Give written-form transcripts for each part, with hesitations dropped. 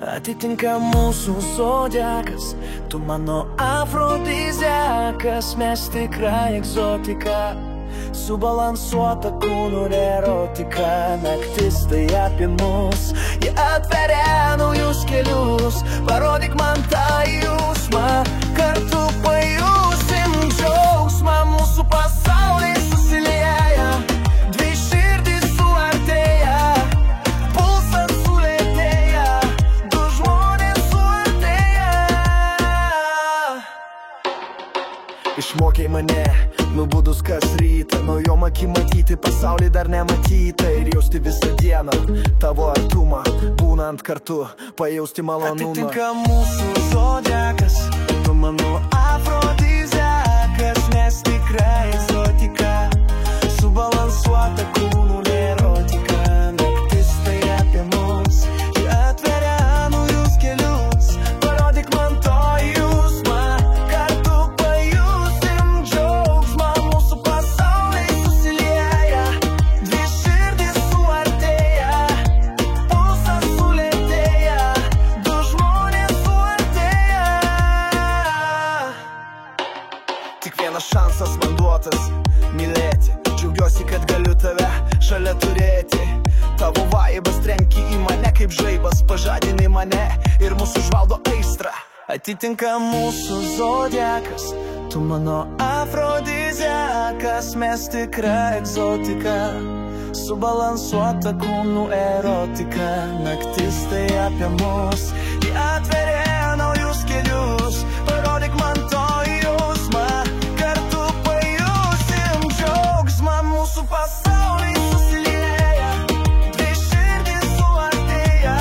atitinka mūsų zodiakas. Tu mano afrodiziakas, mes tikra egzotika, subalansuota kūnų erotika. Naktis tai apie mus, jie atveria naujus kelius. Parodyk man tą jausmą, kartu pajusim džiaugsmą. Mūsų pasauliai susilieja, dvi širdys suartėja, pulsas sulėtėja, du žmonės suartėja. Išmokei mane nubudus kas rytą, naujom akim matyti pasaulį dar nematytą ir jausti visą dieną tavo artumą, būnant kartu, pajausti malonumą. Atitinka mūsų zodiakas, tu mano afrodiziakas, mes tikra egzotika, subalansuota kūnų erotika. Naktis tai apie mus, ji atveria naujus kelius. Parodyk man to jausmą, kartu pajusim džiaugsmą. Mūsų pasauliai susilieja, dvi širdys suartėja, pulsas sulėtėja, du žmonės suartėja. Tik vienas šansas man duotas mylėti, džiaugiuosi, kad galiu tave šalia turėti. Tavo vaibas trenki į mane kaip žaibas, pažadini mane ir mūsų užvaldo aistra. Atitinka mūsų zodiakas, tu mano afrodiziakas, mes tikra egzotika, subalansuota kūnų erotika. Naktis tai apie mus, ji atveria naujus kelius. Parodyk man to jausmą, kartu pajusim džiaugsmą. Mūsų pasauliai susilieja, dvi širdys suartėja,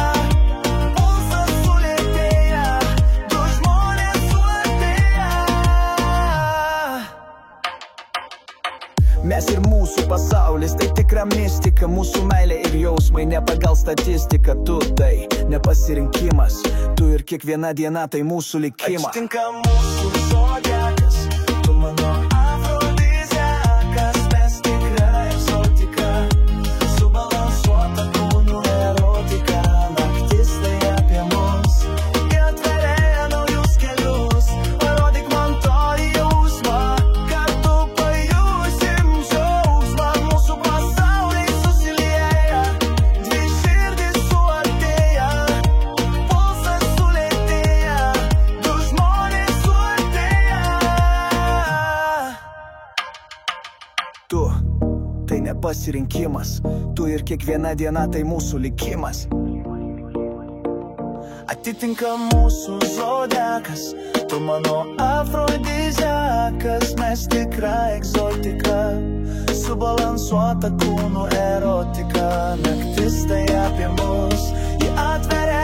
pulsas sulėtėja, du žmonės suartėja. Mes ir mūsų pasaulis, tai tikra mistika, mūsų meilė ir jausmai ne pagal statistiką. Tu tai nepasirinkimas, tu ir kiekviena diena tai mūsų likimas. Atitinka mūsų zodiakas, tu mano afrodiziakas, mes tikra egzotika, subalansuota kūnų erotika. Naktis tai apie mus, ji atveria naujus kelius. Parodyk man to jausmą, kartu pajusim džiaugsmą. Mūsų pasauliai susilieja, dvi širdys suartėja, pulsas sulėtėja, du žmonės suartėja. Tu tai nepasirinkimas, tu ir kiekviena diena tai mūsų likimas. Atitinka mūsų zodiakas, tu mano afrodiziakas, mes tikra egzotika, subalansuota kūnų erotika. Naktis tai apie mus, ji atveria